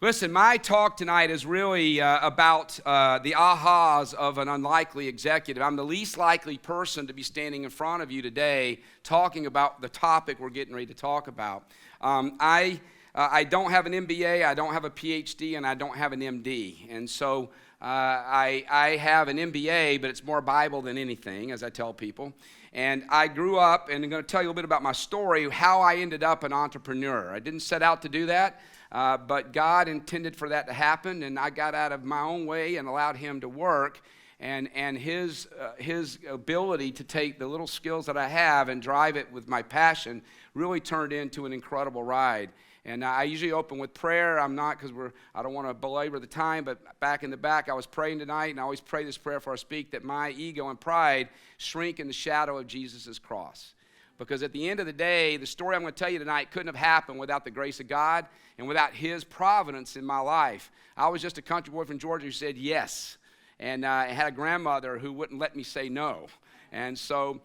Listen, my talk tonight is really about the ahas of an unlikely executive. I'm the least likely person to be standing in front of you today talking about the topic we're getting ready to talk about. I don't have an MBA, I don't have a PhD, and I don't have an MD. And so I have an MBA, but it's more Bible than anything, as I tell people. And I grew up, and I'm going to tell you a little bit about my story, how I ended up an entrepreneur. I didn't set out to do that. But God intended for that to happen, and I got out of my own way and allowed Him to work, and His ability to take the little skills that I have and drive it with my passion really turned into an incredible ride. And I usually open with prayer. I'm not because I don't want to belabor the time, but back in the back, I was praying tonight, and I always pray this prayer before I speak, that my ego and pride shrink in the shadow of Jesus' cross. Because at the end of the day, the story I'm going to tell you tonight couldn't have happened without the grace of God and without His providence in my life. I was just a country boy from Georgia who said yes. And I had a grandmother who wouldn't let me say no. And so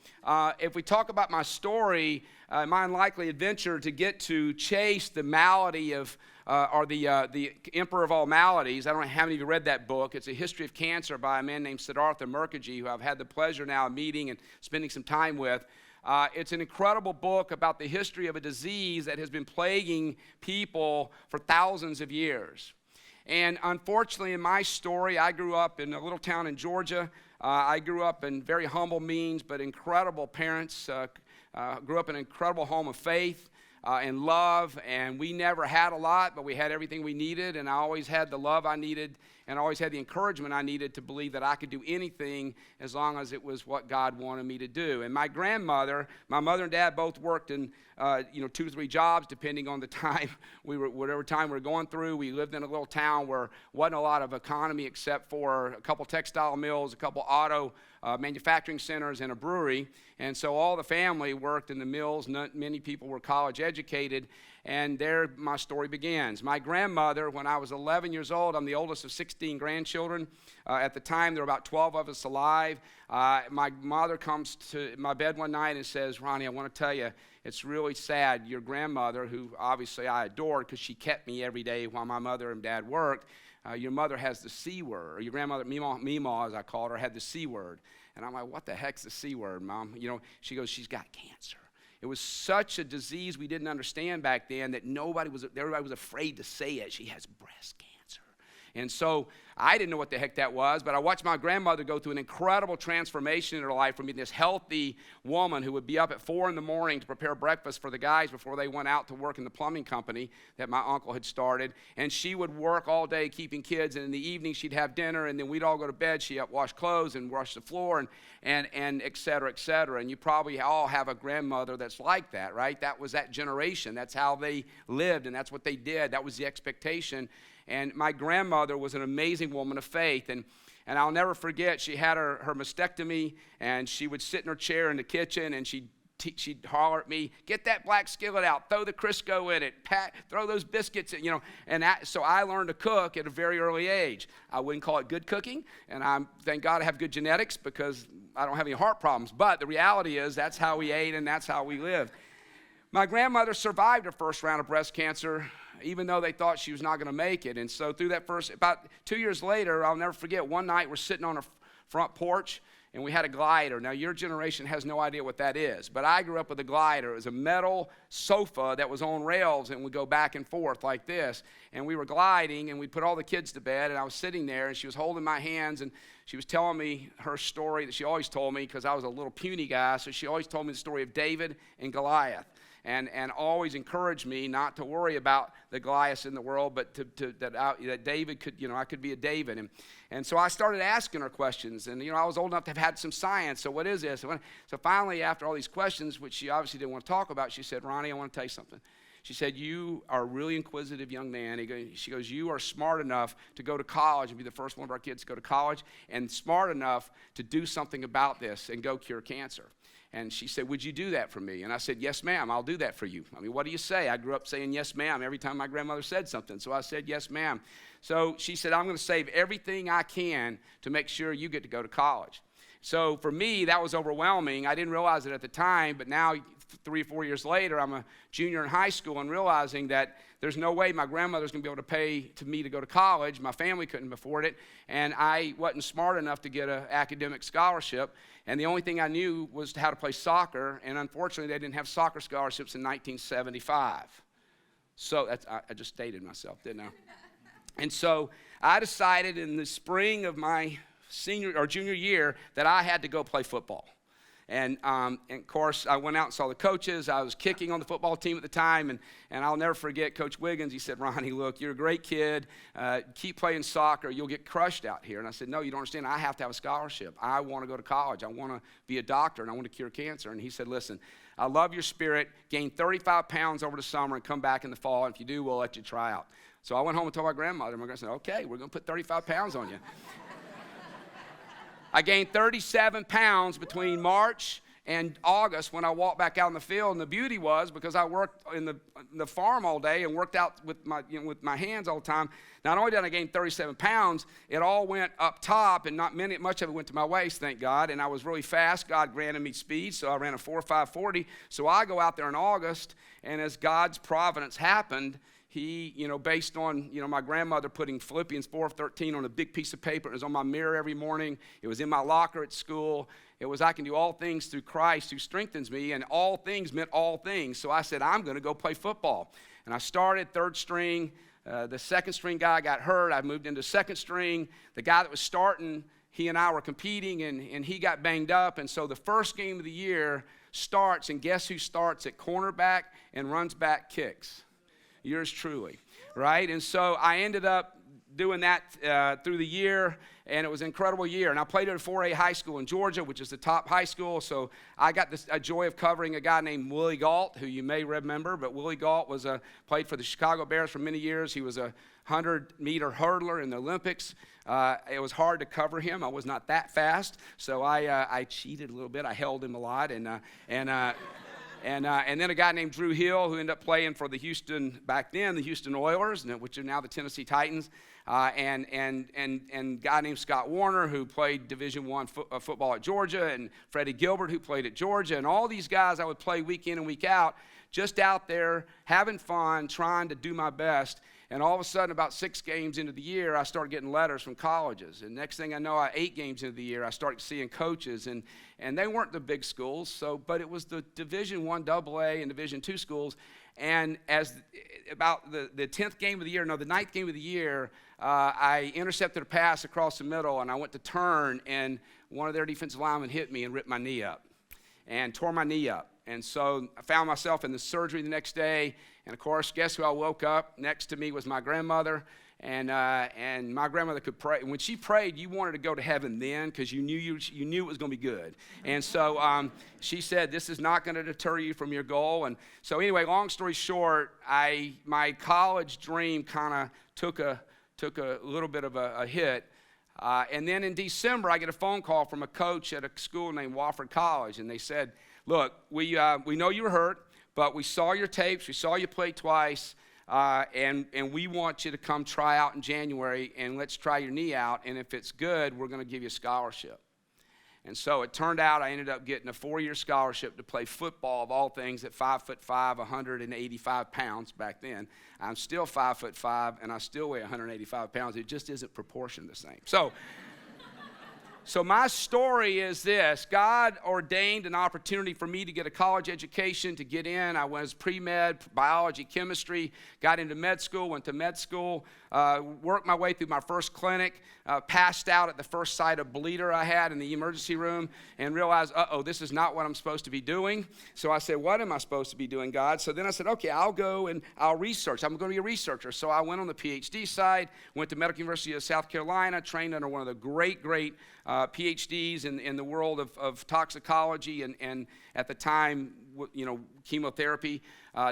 if we talk about my story, my unlikely adventure to get to chase the malady of, or the emperor of all maladies. I don't know how many of you read that book. It's a history of cancer by a man named Siddhartha Mukherjee, who I've had the pleasure now of meeting and spending some time with. It's an incredible book about the history of a disease that has been plaguing people for thousands of years. And unfortunately, in my story, I grew up in a little town in Georgia. I grew up in very humble means, but incredible parents. Grew up in an incredible home of faith and love, and we never had a lot, but we had everything we needed, and I always had the love I needed, and I always had the encouragement I needed to believe that I could do anything as long as it was what God wanted me to do. And my grandmother, my mother and dad both worked in 2 to 3 jobs, depending on the time whatever time we were going through. We lived in a little town where wasn't a lot of economy except for a couple textile mills, a couple auto manufacturing centers, and a brewery. And so all the family worked in the mills. Many people were college educated. And there my story begins. My grandmother, when I was 11 years old, I'm the oldest of 16 grandchildren. At the time, there were about 12 of us alive. My mother comes to my bed one night and says, "Ronnie, I want to tell you, it's really sad. Your grandmother, who obviously I adored because she kept me every day while my mother and dad worked, your mother has the C word," or your grandmother, Meemaw, as I called her, had the C word. And I'm like, "What the heck's the C word, Mom?" She goes, "She's got cancer." It was such a disease we didn't understand back then that everybody was afraid to say it. She has breast cancer. And so I didn't know what the heck that was, but I watched my grandmother go through an incredible transformation in her life from being this healthy woman who would be up at 4 in the morning to prepare breakfast for the guys before they went out to work in the plumbing company that my uncle had started. And she would work all day keeping kids, and in the evening she'd have dinner, and then we'd all go to bed. She'd wash clothes and wash the floor and et cetera, et cetera. And you probably all have a grandmother that's like that, right? That was that generation. That's how they lived, and that's what they did. That was the expectation. And my grandmother was an amazing woman of faith, and I'll never forget, she had her mastectomy, and she would sit in her chair in the kitchen, and she'd holler at me, "Get that black skillet out, throw the Crisco in it, throw those biscuits in," so I learned to cook at a very early age. I wouldn't call it good cooking, and thank God I have good genetics because I don't have any heart problems, but the reality is that's how we ate and that's how we lived. My grandmother survived her first round of breast cancer, even though they thought she was not going to make it. And so through that about 2 years later, I'll never forget, one night we're sitting on a front porch, and we had a glider. Now, your generation has no idea what that is, but I grew up with a glider. It was a metal sofa that was on rails, and would go back and forth like this. And we were gliding, and we put all the kids to bed, and I was sitting there, and she was holding my hands, and she was telling me her story that she always told me because I was a little puny guy, so she always told me the story of David and Goliath. And always encouraged me not to worry about the Goliaths in the world, but that David could, I could be a David. And so I started asking her questions, and I was old enough to have had some science. So what is this? So finally, after all these questions, which she obviously didn't want to talk about, she said, "Ronnie, I want to tell you something." She said, "You are a really inquisitive young man." She goes, "You are smart enough to go to college and be the first one of our kids to go to college, and smart enough to do something about this and go cure cancer." And she said, "Would you do that for me?" And I said, "Yes, ma'am, I'll do that for you." I mean, what do you say? I grew up saying yes, ma'am, every time my grandmother said something. So I said, "Yes, ma'am." So she said, "I'm going to save everything I can to make sure you get to go to college." So for me, that was overwhelming. I didn't realize it at the time, but now 3 or 4 years later, I'm a junior in high school and realizing that there's no way my grandmother's going to be able to pay me to go to college. My family couldn't afford it, and I wasn't smart enough to get an academic scholarship. And the only thing I knew was how to play soccer, and unfortunately, they didn't have soccer scholarships in 1975. So I just dated myself, didn't I? And so I decided in the spring of my junior year that I had to go play football. And of course, I went out and saw the coaches. I was kicking on the football team at the time, and I'll never forget Coach Wiggins. He said, "Ronnie, look, you're a great kid. Keep playing soccer. You'll get crushed out here." And I said, "No, you don't understand. I have to have a scholarship. I want to go to college. I want to be a doctor, and I want to cure cancer." And he said, "Listen, I love your spirit. Gain 35 pounds over the summer and come back in the fall. And if you do, we'll let you try out." So I went home and told my grandmother. My grandmother said, "Okay, we're going to put 35 pounds on you." I gained 37 pounds between March and August when I walked back out in the field. And the beauty was, because I worked in the farm all day and worked out with my hands all the time, not only did I gain 37 pounds, it all went up top, and not much of it went to my waist, thank God. And I was really fast. God granted me speed, so I ran a 4.540. So I go out there in August, and as God's providence happened, he, based on, my grandmother putting Philippians 4:13 on a big piece of paper. It was on my mirror every morning. It was in my locker at school. It was, I can do all things through Christ who strengthens me, and all things meant all things. So I said, I'm going to go play football. And I started third string. The second string guy got hurt. I moved into second string. The guy that was starting, he and I were competing, and he got banged up. And so the first game of the year starts, and guess who starts at cornerback and runs back kicks? Yours truly, right? And so I ended up doing that through the year, and it was an incredible year. And I played at a 4A high school in Georgia, which is the top high school. So I got a joy of covering a guy named Willie Gault, who you may remember. But Willie Gault played for the Chicago Bears for many years. He was a 100-meter hurdler in the Olympics. It was hard to cover him. I was not that fast, so I cheated a little bit. I held him a lot, and then a guy named Drew Hill, who ended up playing for the Houston Oilers, which are now the Tennessee Titans, and a guy named Scott Warner, who played Division I football at Georgia, and Freddie Gilbert, who played at Georgia. And all these guys I would play week in and week out, just out there having fun, trying to do my best. And all of a sudden, about 6 games into the year, I started getting letters from colleges. And next thing I know, 8 games into the year, I started seeing coaches. And they weren't the big schools, but it was the Division I AA and Division II schools. And as about the 10th game of the year, the 9th game of the year, I intercepted a pass across the middle, and I went to turn, and one of their defensive linemen hit me and ripped my knee up and tore my knee up. And so I found myself in the surgery the next day. And, of course, guess who I woke up? Next to me was my grandmother. And my grandmother could pray. And when she prayed, you wanted to go to heaven then because you knew it was going to be good. And so she said, this is not going to deter you from your goal. And so anyway, long story short, my college dream kind of took a little bit of a hit. And then in December, I get a phone call from a coach at a school named Wofford College. And they said, look, we know you were hurt, but we saw your tapes, we saw you play twice, and we want you to come try out in January, and let's try your knee out, and if it's good, we're going to give you a scholarship. And so it turned out I ended up getting a 4-year scholarship to play football, of all things, at 5'5", 185 pounds back then. I'm still 5'5", and I still weigh 185 pounds. It just isn't proportioned the same. So my story is this. God ordained an opportunity for me to get a college education, to get in. I was pre-med, biology, chemistry, got into med school, went to med school, worked my way through my first clinic, passed out at the first sight of bleeder I had in the emergency room, and realized, this is not what I'm supposed to be doing. So I said, what am I supposed to be doing, God? So then I said, okay, I'll go and I'll research. I'm going to be a researcher. So I went on the PhD side, went to Medical University of South Carolina, trained under one of the great PhDs in the world of toxicology and at the time, chemotherapy,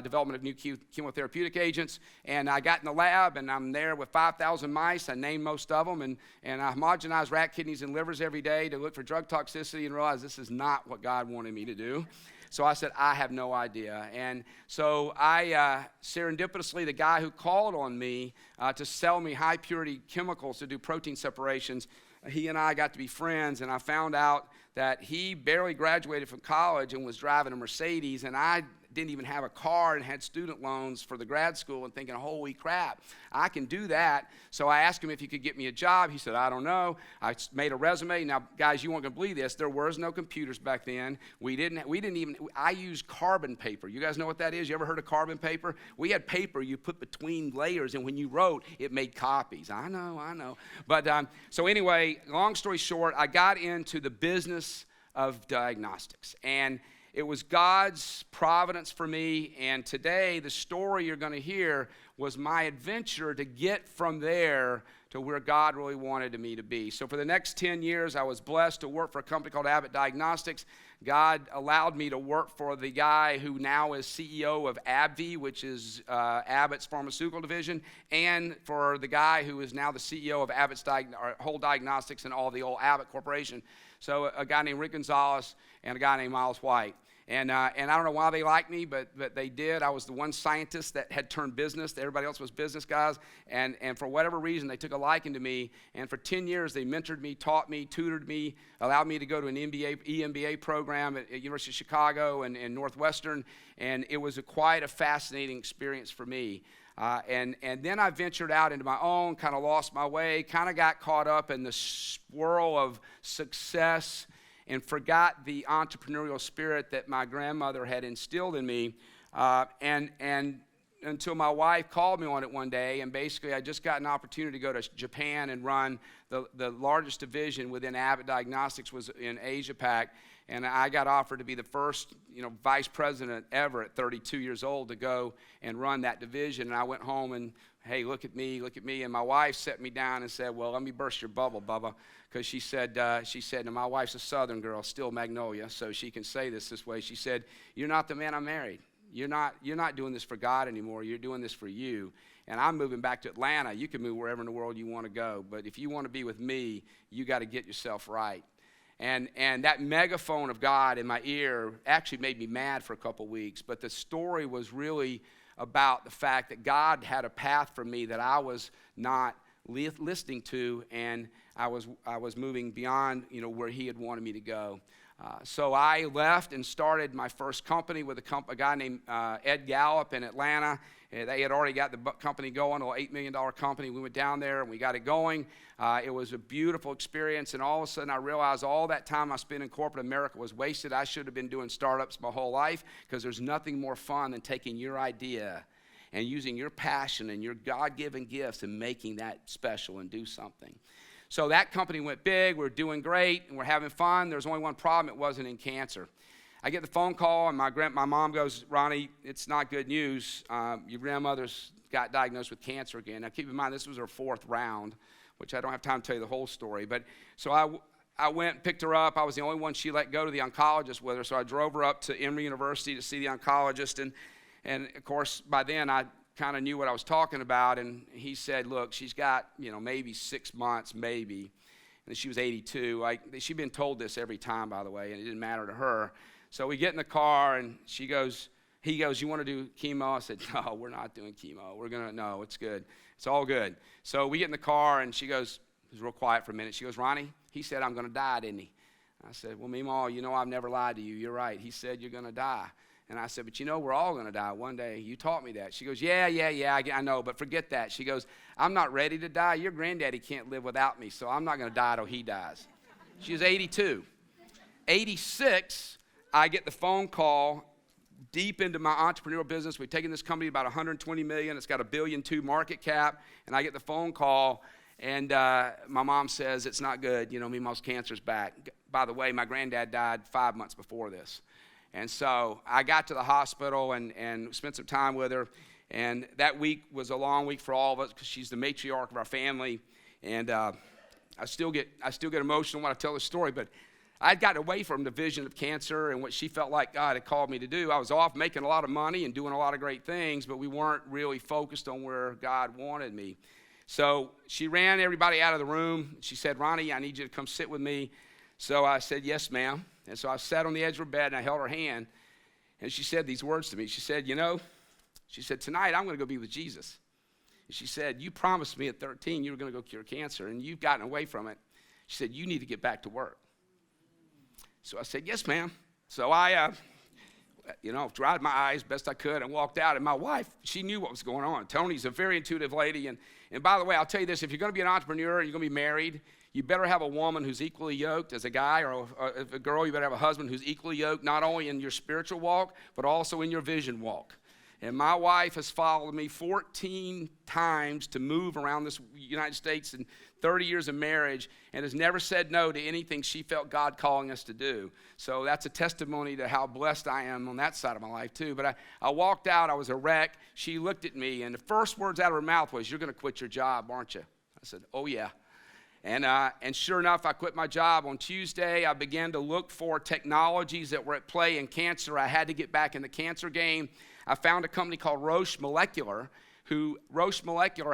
development of new chemotherapeutic agents. And I got in the lab, and I'm there with 5,000 mice. I named most of them, and I homogenized rat kidneys and livers every day to look for drug toxicity and realized this is not what God wanted me to do. So I said, I have no idea. And so I, serendipitously, the guy who called on me to sell me high-purity chemicals to do protein separations, he and I got to be friends, and I found out that he barely graduated from college and was driving a Mercedes, and I didn't even have a car and had student loans for the grad school, and thinking, holy crap, I can do that. So I asked him if he could get me a job. He said, I don't know. I made a resume. Now, guys, you weren't going to believe this. There was no computers back then. I used carbon paper. You guys know what that is? You ever heard of carbon paper? We had paper you put between layers, and when you wrote, it made copies. I know. But so anyway, long story short, I got into the business of diagnostics, and it was God's providence for me, and today the story you're going to hear was my adventure to get from there to where God really wanted me to be. So for the next 10 years, I was blessed to work for a company called Abbott Diagnostics. God allowed me to work for the guy who now is CEO of AbbVie, which is Abbott's pharmaceutical division, and for the guy who is now the CEO of Abbott's whole diagnostics and all the old Abbott Corporation. So a guy named Rick Gonzalez and a guy named Miles White. And I don't know why they liked me, but they did. I was the one scientist that had turned business. Everybody else was business guys. And for whatever reason, they took a liking to me. And for 10 years, they mentored me, taught me, tutored me, allowed me to go to an EMBA program at University of Chicago and Northwestern. And it was quite a fascinating experience for me. And then I ventured out into my own, kind of lost my way, kind of got caught up in the swirl of success and forgot the entrepreneurial spirit that my grandmother had instilled in me. And until my wife called me on it one day, and basically I just got an opportunity to go to Japan and run the largest division within Abbott Diagnostics was in Asia Pac. And I got offered to be the first, vice president ever at 32 years old to go and run that division. And I went home and, hey, look at me. And my wife set me down and said, well, let me burst your bubble, Bubba. Because she said, and my wife's a Southern girl, still Magnolia, so she can say this way. She said, you're not the man I married. You're not doing this for God anymore. You're doing this for you. And I'm moving back to Atlanta. You can move wherever in the world you want to go. But if you want to be with me, you got to get yourself right. And that megaphone of God in my ear actually made me mad for a couple weeks. But the story was really about the fact that God had a path for me that I was not listening to, and I was moving beyond where He had wanted me to go. So I left and started my first company with a guy named Ed Gallup in Atlanta. They had already got the company going, an $8 million company. We went down there and we got it going. It was a beautiful experience, and all of a sudden I realized all that time I spent in corporate America was wasted. I should have been doing startups my whole life, because there's nothing more fun than taking your idea and using your passion and your God-given gifts and making that special and do something. So that company went big. We're doing great, and we're having fun. There's only one problem. It wasn't in cancer. I get the phone call, and my mom goes, Ronnie, it's not good news. Your grandmother's got diagnosed with cancer again. Now, keep in mind, this was her 4th round, which I don't have time to tell you the whole story. But so I went and picked her up. I was the only one she let go to the oncologist with her, so I drove her up to Emory University to see the oncologist. And of course, by then, I kind of knew what I was talking about, and he said, look, she's got, maybe 6 months, maybe. And she was 82. She'd been told this every time, by the way, and it didn't matter to her. So we get in the car, and he goes, you want to do chemo? I said, no, we're not doing chemo. No, it's good. It's all good. So we get in the car, and she goes, it was real quiet for a minute. She goes, Ronnie, he said I'm going to die, didn't he? I said, well, Meemaw, I've never lied to you. You're right. He said you're going to die. And I said, but we're all going to die one day. You taught me that. She goes, yeah, I know, but forget that. She goes, I'm not ready to die. Your granddaddy can't live without me, so I'm not going to die till he dies. She was 82. 86, I get the phone call deep into my entrepreneurial business. We've taken this company about $120 million. It's got a $1.2 billion market cap. And I get the phone call, and my mom says, it's not good. Meemaw's cancer's back. By the way, my granddad died 5 months before this. And so I got to the hospital and spent some time with her. And that week was a long week for all of us, because she's the matriarch of our family. And I still get emotional when I tell the story. But I'd gotten away from the vision of cancer and what she felt like God had called me to do. I was off making a lot of money and doing a lot of great things, but we weren't really focused on where God wanted me. So she ran everybody out of the room. She said, Ronnie, I need you to come sit with me. So I said, yes, ma'am. And so I sat on the edge of her bed, and I held her hand, and she said these words to me. She said, tonight I'm going to go be with Jesus. And she said, you promised me at 13 you were going to go cure cancer, and you've gotten away from it. She said, you need to get back to work. So I said, yes, ma'am. So I, dried my eyes best I could and walked out. And my wife, she knew what was going on. Tony's a very intuitive lady. And by the way, I'll tell you this, if you're going to be an entrepreneur and you're going to be married, you better have a woman who's equally yoked as a guy, or a girl, you better have a husband who's equally yoked, not only in your spiritual walk, but also in your vision walk. And my wife has followed me 14 times to move around this United States in 30 years of marriage, and has never said no to anything she felt God calling us to do. So that's a testimony to how blessed I am on that side of my life too. But I walked out, I was a wreck. She looked at me, and the first words out of her mouth was, "You're going to quit your job, aren't you?" I said, "Oh yeah." And sure enough, I quit my job on Tuesday. I began to look for technologies that were at play in cancer. I had to get back in the cancer game. I found a company called Roche Molecular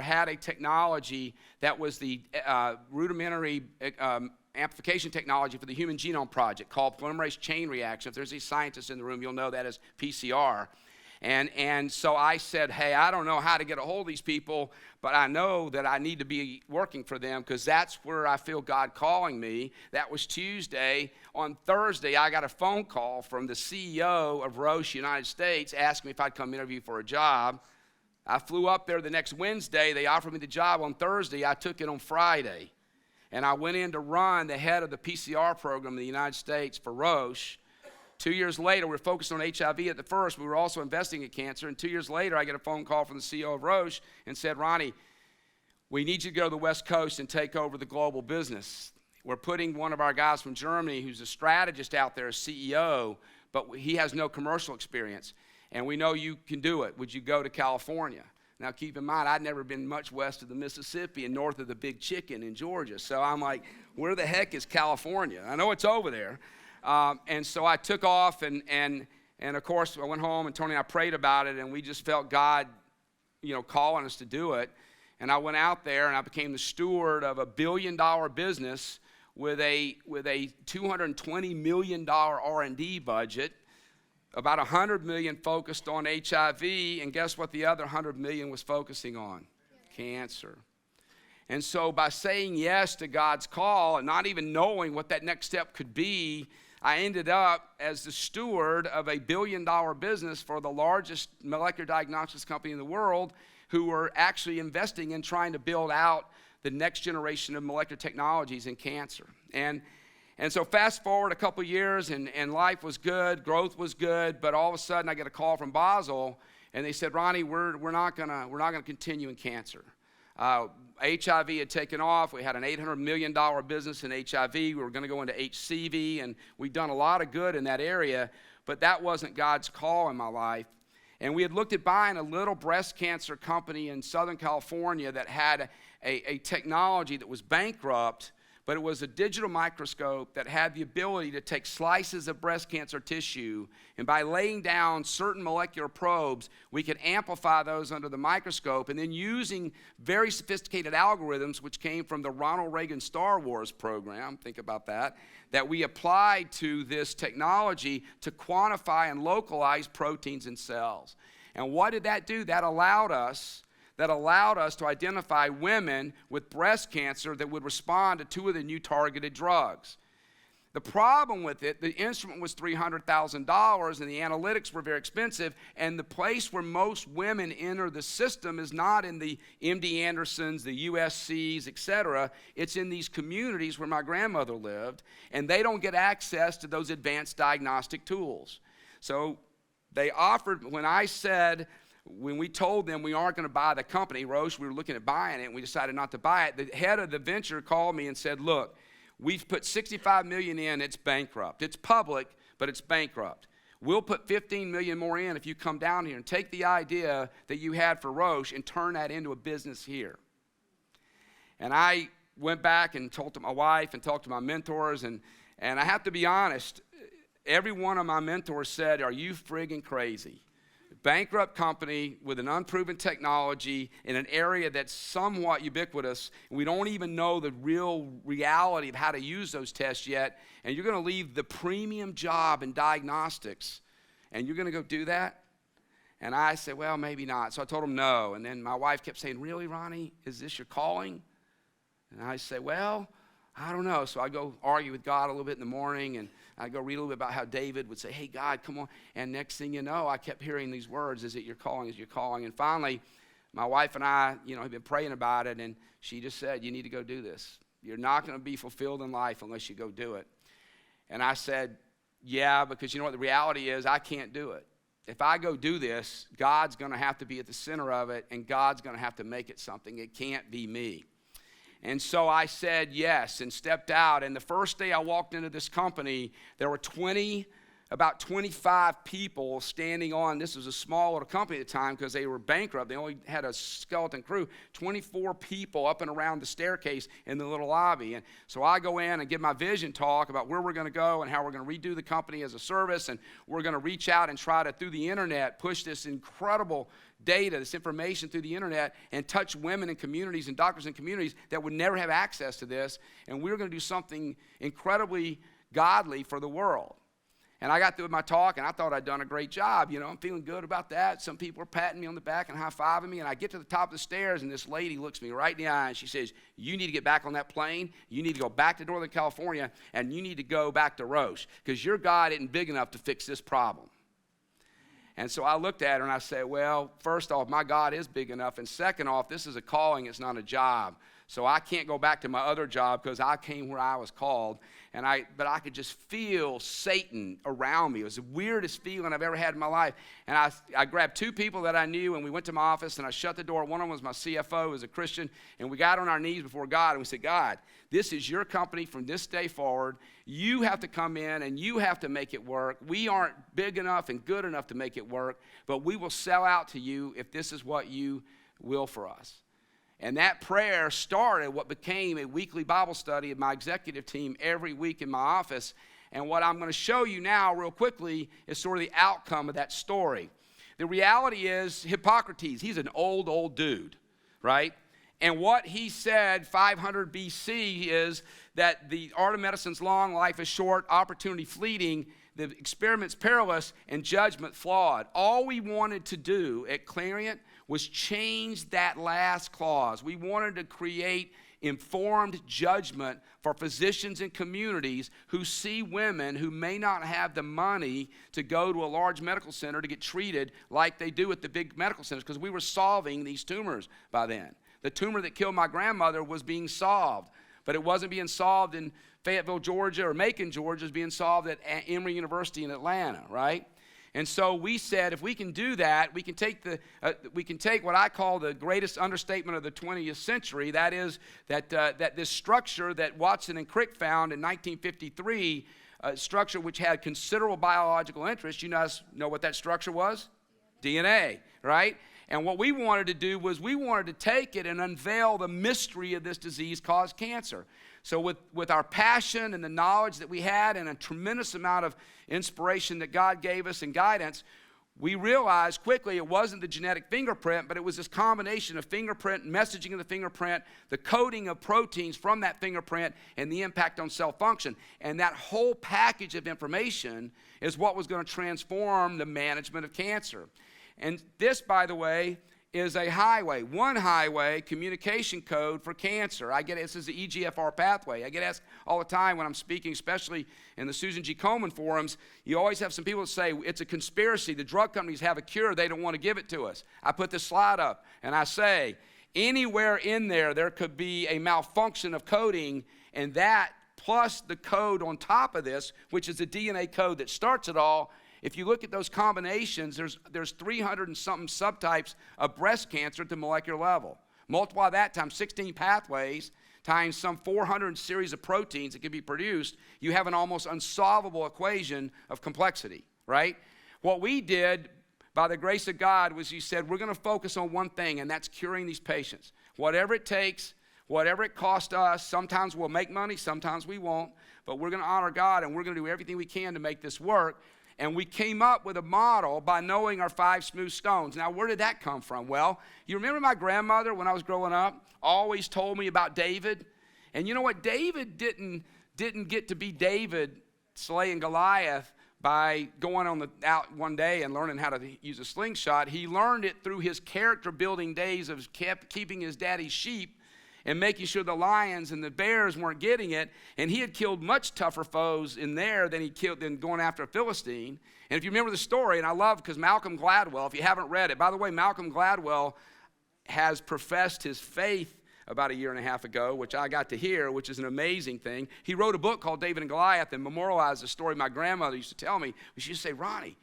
had a technology that was the rudimentary amplification technology for the Human Genome Project called polymerase chain reaction. If there's any scientists in the room, you'll know that as PCR. And so I said, hey, I don't know how to get a hold of these people, but I know that I need to be working for them because that's where I feel God calling me. That was Tuesday. On Thursday, I got a phone call from the CEO of Roche United States asking me if I'd come interview for a job. I flew up there the next Wednesday. They offered me the job on Thursday. I took it on Friday. And I went in to run the head of the PCR program in the United States for Roche. 2 years later, we were focused on HIV at the first. We were also investing in cancer. And 2 years later, I get a phone call from the CEO of Roche and said, Ronnie, we need you to go to the West Coast and take over the global business. We're putting one of our guys from Germany who's a strategist out there as CEO, but he has no commercial experience. And we know you can do it. Would you go to California? Now, keep in mind, I'd never been much west of the Mississippi and north of the Big Chicken in Georgia. So I'm like, where the heck is California? I know it's over there. And so I took off, and of course, I went home, and Tony and I prayed about it, and we just felt God, calling us to do it. And I went out there, and I became the steward of $1 billion business with a $220 million R&D budget, about $100 million focused on HIV, and guess what the other $100 million was focusing on? Cancer. And so by saying yes to God's call and not even knowing what that next step could be, I ended up as the steward of a $1 billion business for the largest molecular diagnostics company in the world, who were actually investing in trying to build out the next generation of molecular technologies in cancer. And so fast forward a couple years, and life was good, growth was good, but all of a sudden I get a call from Basel, and they said, Ronnie, we're not gonna continue in cancer. HIV had taken off. We had an $800 million business in HIV. We were going to go into HCV, and we'd done a lot of good in that area, but that wasn't God's call in my life. And we had looked at buying a little breast cancer company in Southern California that had a technology that was bankrupt, but it was a digital microscope that had the ability to take slices of breast cancer tissue, and by laying down certain molecular probes, we could amplify those under the microscope, and then using very sophisticated algorithms, which came from the Ronald Reagan Star Wars program, think about that we applied to this technology to quantify and localize proteins in cells. And what did that do? That allowed us to identify women with breast cancer that would respond to 2 of the new targeted drugs. The problem with it, the instrument was $300,000, and the analytics were very expensive, and the place where most women enter the system is not in the MD Andersons, the USCs, etc. It's in these communities where my grandmother lived, and they don't get access to those advanced diagnostic tools. So they offered, when we told them we aren't going to buy the company, Roche, we were looking at buying it, and we decided not to buy it, the head of the venture called me and said, look, we've put $65 million in, it's bankrupt. It's public, but it's bankrupt. We'll put $15 million more in if you come down here and take the idea that you had for Roche and turn that into a business here. And I went back and talked to my wife and talked to my mentors, and I have to be honest, every one of my mentors said, are you friggin' crazy? Bankrupt company with an unproven technology in an area that's somewhat ubiquitous, and we don't even know the real reality of how to use those tests yet, and you're going to leave the premium job in diagnostics, and you're going to go do that? And I said, well, maybe not. So I told him no, and then my wife kept saying, really, Ronnie, is this your calling? And I said, well, I don't know. So I go argue with God a little bit in the morning, and I'd go read a little bit about how David would say, hey, God, come on. And next thing you know, I kept hearing these words, is it your calling, is your calling? And finally, my wife and I, have been praying about it, and she just said, you need to go do this. You're not going to be fulfilled in life unless you go do it. And I said, yeah, because you know what the reality is, I can't do it. If I go do this, God's going to have to be at the center of it, and God's going to have to make it something. It can't be me. And so I said yes and stepped out. And the first day I walked into this company, there were about 25 people standing on. This was a small little company at the time because they were bankrupt. They only had a skeleton crew. 24 people up and around the staircase in the little lobby. And so I go in and give my vision talk about where we're going to go and how we're going to redo the company as a service. And we're going to reach out and try to, through the internet, push this incredible data, this information through the internet, and touch women in communities and doctors in communities that would never have access to this. And we were going to do something incredibly godly for the world. And I got through with my talk, and I thought I'd done a great job. I'm feeling good about that. Some people are patting me on the back and high-fiving me, and I get to the top of the stairs, and this lady looks me right in the eye, and she says, you need to get back on that plane. You need to go back to Northern California, and you need to go back to Roche, because your God isn't big enough to fix this problem. And so I looked at her, and I said, well, first off, my God is big enough, and second off, this is a calling. It's not a job. So I can't go back to my other job because I came where I was called. But I could just feel Satan around me. It was the weirdest feeling I've ever had in my life. And I grabbed two people that I knew, and we went to my office, and I shut the door. One of them was my CFO, who was a Christian, and we got on our knees before God, and we said, God, this is your company from this day forward. You have to come in, and you have to make it work. We aren't big enough and good enough to make it work, but we will sell out to you if this is what you will for us. And that prayer started what became a weekly Bible study of my executive team every week in my office. And what I'm going to show you now real quickly is sort of the outcome of that story. The reality is Hippocrates, he's an old dude, right? And what he said 500 BC is that the art of medicine's long, life is short, opportunity fleeting, the experiment's perilous, and judgment flawed. All we wanted to do at Clarion was change that last clause. We wanted to create informed judgment for physicians and communities who see women who may not have the money to go to a large medical center to get treated like they do at the big medical centers, because we were solving these tumors by then. The tumor that killed my grandmother was being solved, but it wasn't being solved in Fayetteville, Georgia, or Macon, Georgia. It was being solved at Emory University in Atlanta, right? And so we said, if we can do that, we can take what I call the greatest understatement of the 20th century. That is that this structure that Watson and Crick found in 1953, a structure which had considerable biological interest. You guys know what that structure was? DNA, right? And what we wanted to do was we wanted to take it and unveil the mystery of this disease called cancer. So with our passion and the knowledge that we had and a tremendous amount of inspiration that God gave us and guidance, we realized quickly it wasn't the genetic fingerprint, but it was this combination of fingerprint, messaging of the fingerprint, the coding of proteins from that fingerprint, and the impact on cell function. And that whole package of information is what was going to transform the management of cancer. And this, by the way, is a highway, one highway communication code for cancer. This is the EGFR pathway. I get asked all the time when I'm speaking, especially in the Susan G. Komen forums. You always have some people that say, it's a conspiracy. The drug companies have a cure. They don't want to give it to us. I put this slide up, and I say, anywhere in there could be a malfunction of coding, and that plus the code on top of this, which is the DNA code that starts it all. If you look at those combinations, there's 300 and something subtypes of breast cancer at the molecular level. Multiply that times 16 pathways times some 400 series of proteins that can be produced, you have an almost unsolvable equation of complexity, right? What we did, by the grace of God, was you said, we're going to focus on one thing, and that's curing these patients. Whatever it takes, whatever it costs us, sometimes we'll make money, sometimes we won't, but we're going to honor God, and we're going to do everything we can to make this work. And we came up with a model by knowing our 5 smooth stones. Now, where did that come from? Well, you remember my grandmother, when I was growing up, always told me about David? And you know what? David didn't get to be David slaying Goliath by going out one day and learning how to use a slingshot. He learned it through his character-building days of keeping his daddy's sheep and making sure the lions and the bears weren't getting it. And he had killed much tougher foes in there than going after a Philistine. And if you remember the story, and I love because Malcolm Gladwell, if you haven't read it, by the way, Malcolm Gladwell has professed his faith about 1.5 years ago, which I got to hear, which is an amazing thing. He wrote a book called David and Goliath and memorialized the story my grandmother used to tell me. She used to say, Ronnie,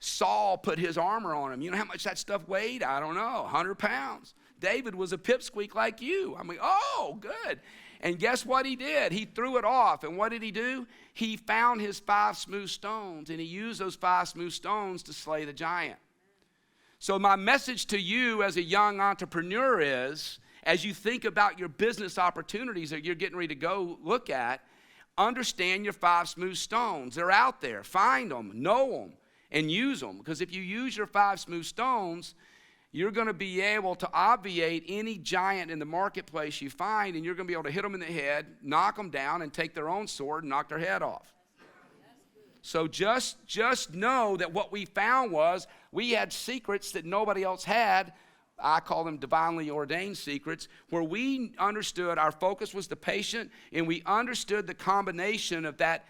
Saul put his armor on him. You know how much that stuff weighed? I don't know, 100 pounds. David was a pipsqueak like you. I'm like, oh, good. And guess what he did? He threw it off. And what did he do? He found his 5 smooth stones, and he used those 5 smooth stones to slay the giant. So my message to you as a young entrepreneur is, as you think about your business opportunities that you're getting ready to go look at, understand your 5 smooth stones. They're out there. Find them, know them, and use them. Because if you use your 5 smooth stones, you're going to be able to obviate any giant in the marketplace you find, and you're going to be able to hit them in the head, knock them down, and take their own sword and knock their head off. So just know that what we found was we had secrets that nobody else had. I call them divinely ordained secrets, where we understood our focus was the patient, and we understood the combination of that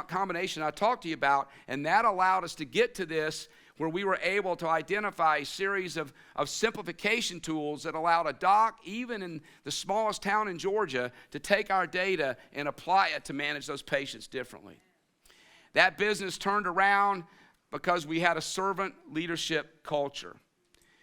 combination I talked to you about, and that allowed us to get to this where we were able to identify a series of simplification tools that allowed a doc, even in the smallest town in Georgia, to take our data and apply it to manage those patients differently. That business turned around because we had a servant leadership culture.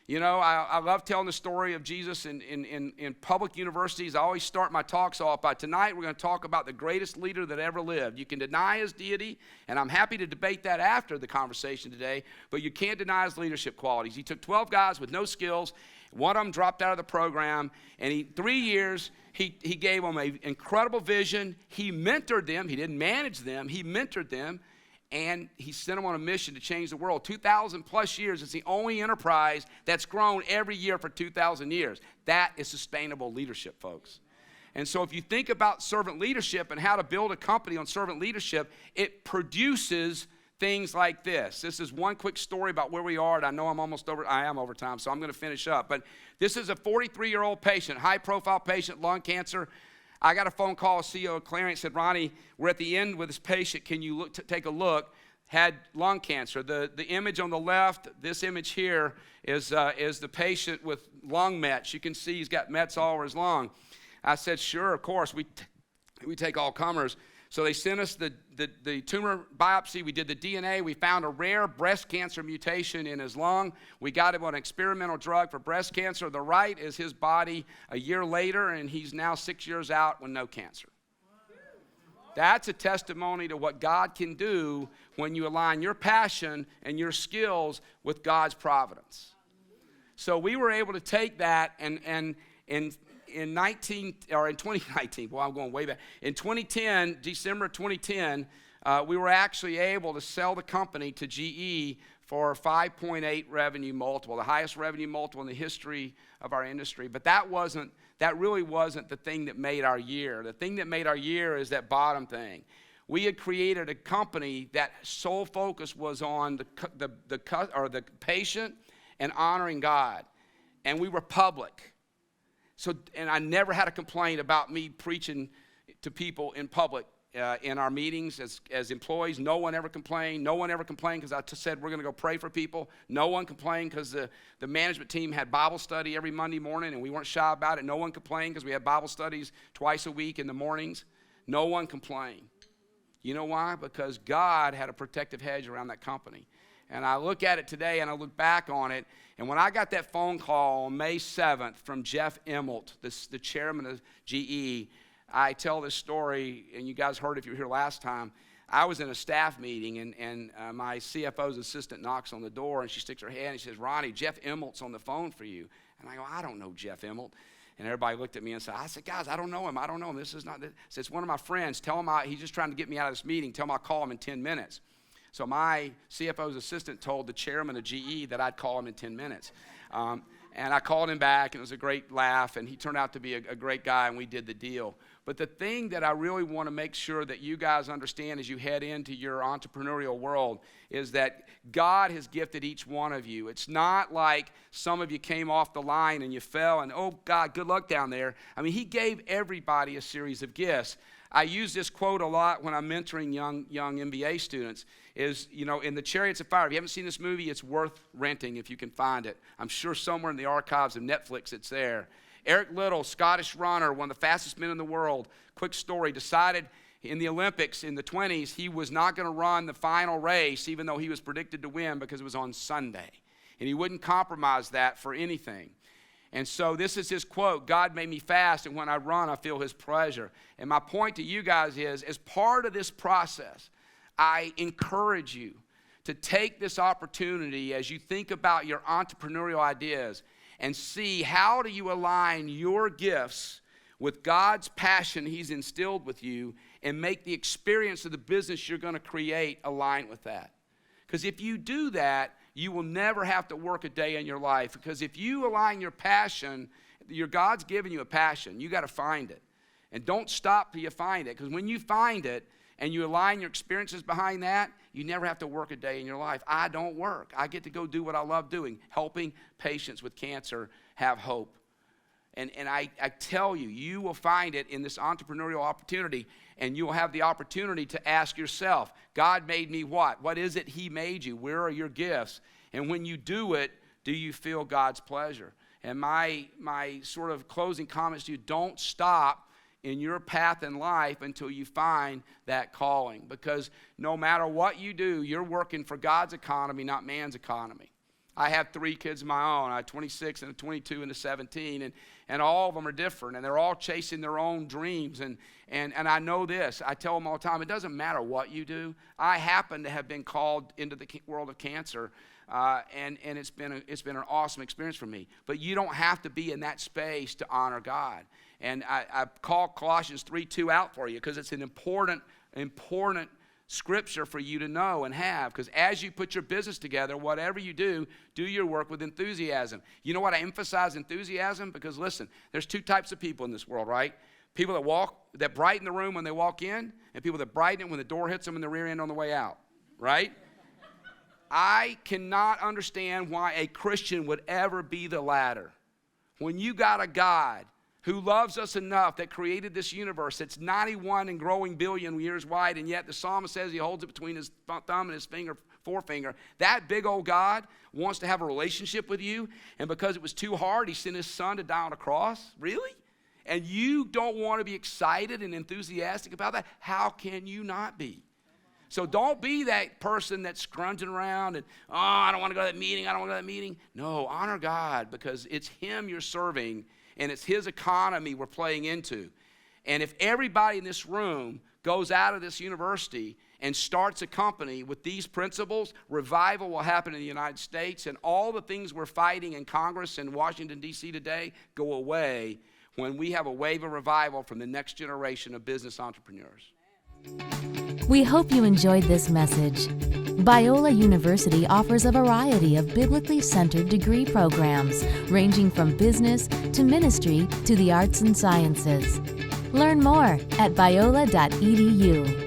You know, I love telling the story of Jesus in public universities. I always start my talks off by, tonight we're going to talk about the greatest leader that ever lived. You can deny his deity, and I'm happy to debate that after the conversation today, but you can't deny his leadership qualities. He took 12 guys with no skills. One of them dropped out of the program, and 3 years, he gave them an incredible vision. He mentored them. He didn't manage them. He mentored them. And he sent them on a mission to change the world. 2,000 plus years. It's the only enterprise that's grown every year for 2,000 years. That is sustainable leadership, folks. And so if you think about servant leadership and how to build a company on servant leadership, it produces things like this. This is one quick story about where we are, and I know I am over time, so I'm going to finish up. But this is a 43-year-old patient, high-profile patient, lung cancer. I got a phone call, CEO of Clarence said, Ronnie, we're at the end with this patient. Can you take a look? Had lung cancer. The image on the left, this image here, is the patient with lung mets. You can see he's got mets all over his lung. I said, sure, of course. We take all comers. So they sent us the tumor biopsy. We did the DNA. We found a rare breast cancer mutation in his lung. We got him on an experimental drug for breast cancer. The right is his body a year later, and he's now 6 years out with no cancer. That's a testimony to what God can do when you align your passion and your skills with God's providence. So we were able to take that and in 2019, well, I'm going way back. In 2010, December 2010, we were actually able to sell the company to GE for 5.8 revenue multiple, the highest revenue multiple in the history of our industry. But that really wasn't the thing that made our year. The thing that made our year is that bottom thing. We had created a company that sole focus was on the patient and honoring God, and we were public. So, and I never had a complaint about me preaching to people in public in our meetings as employees. No one ever complained. No one ever complained because I said we're going to go pray for people. No one complained because the management team had Bible study every Monday morning, and we weren't shy about it. No one complained because we had Bible studies twice a week in the mornings. No one complained. You know why? Because God had a protective hedge around that company. And I look at it today, and I look back on it, and when I got that phone call on May 7th from Jeff Immelt, the chairman of GE, I tell this story, and you guys heard if you were here last time. I was in a staff meeting, and my CFO's assistant knocks on the door, and she sticks her head, and she says, Ronnie, Jeff Immelt's on the phone for you. And I go, I don't know Jeff Immelt. And everybody looked at me and said, guys, I don't know him. This is not, it's one of my friends. Tell him he's just trying to get me out of this meeting. Tell him I'll call him in 10 minutes. So my CFO's assistant told the chairman of GE that I'd call him in 10 minutes. And I called him back, and it was a great laugh, and he turned out to be a great guy, and we did the deal. But the thing that I really want to make sure that you guys understand as you head into your entrepreneurial world is that God has gifted each one of you. It's not like some of you came off the line and you fell, and oh, God, good luck down there. I mean, he gave everybody a series of gifts. I use this quote a lot when I'm mentoring young MBA students is, in the Chariots of Fire. If you haven't seen this movie, it's worth renting if you can find it. I'm sure somewhere in the archives of Netflix it's there. Eric Liddell, Scottish runner, one of the fastest men in the world, quick story, decided in the Olympics in the 20s he was not going to run the final race even though he was predicted to win because it was on Sunday. And he wouldn't compromise that for anything. And so this is his quote, God made me fast, and when I run, I feel his pleasure. And my point to you guys is, as part of this process, I encourage you to take this opportunity as you think about your entrepreneurial ideas and see how do you align your gifts with God's passion he's instilled with you and make the experience of the business you're going to create align with that. Because if you do that, you will never have to work a day in your life. Because if you align your passion, God's given you a passion. You got to find it. And don't stop till you find it. Because when you find it and you align your experiences behind that, you never have to work a day in your life. I don't work. I get to go do what I love doing, helping patients with cancer have hope. And I tell you, you will find it in this entrepreneurial opportunity, and you'll have the opportunity to ask yourself, God made me what? What is it he made you? Where are your gifts? And when you do it, do you feel God's pleasure? And my sort of closing comments to you, don't stop in your path in life until you find that calling. Because no matter what you do, you're working for God's economy, not man's economy. I have 3 kids of my own. I have 26 and a 22 and a 17, and all of them are different, and they're all chasing their own dreams. And I know this. I tell them all the time, it doesn't matter what you do. I happen to have been called into the world of cancer, and it's been an awesome experience for me. But you don't have to be in that space to honor God. And I call Colossians 3:2 out for you because it's an important scripture for you to know and have, because as you put your business together, whatever you do your work with enthusiasm. You know what I emphasize enthusiasm? Because listen, there's 2 types of people in this world, right? People that brighten the room when they walk in, and people that brighten it when the door hits them in the rear end on the way out, right? I cannot understand why a Christian would ever be the latter. When you got a God who loves us enough that created this universe that's 91 and growing billion years wide, and yet the psalmist says he holds it between his thumb and his forefinger. That big old God wants to have a relationship with you, and because it was too hard, he sent his son to die on a cross? Really? And you don't want to be excited and enthusiastic about that? How can you not be? So don't be that person that's scrunching around and, I don't want to go to that meeting, I don't want to go to that meeting. No, honor God, because it's him you're serving, and it's his economy we're playing into. And if everybody in this room goes out of this university and starts a company with these principles, revival will happen in the United States, and all the things we're fighting in Congress and Washington, D.C. today go away when we have a wave of revival from the next generation of business entrepreneurs. We hope you enjoyed this message. Biola University offers a variety of biblically centered degree programs, ranging from business to ministry to the arts and sciences. Learn more at biola.edu.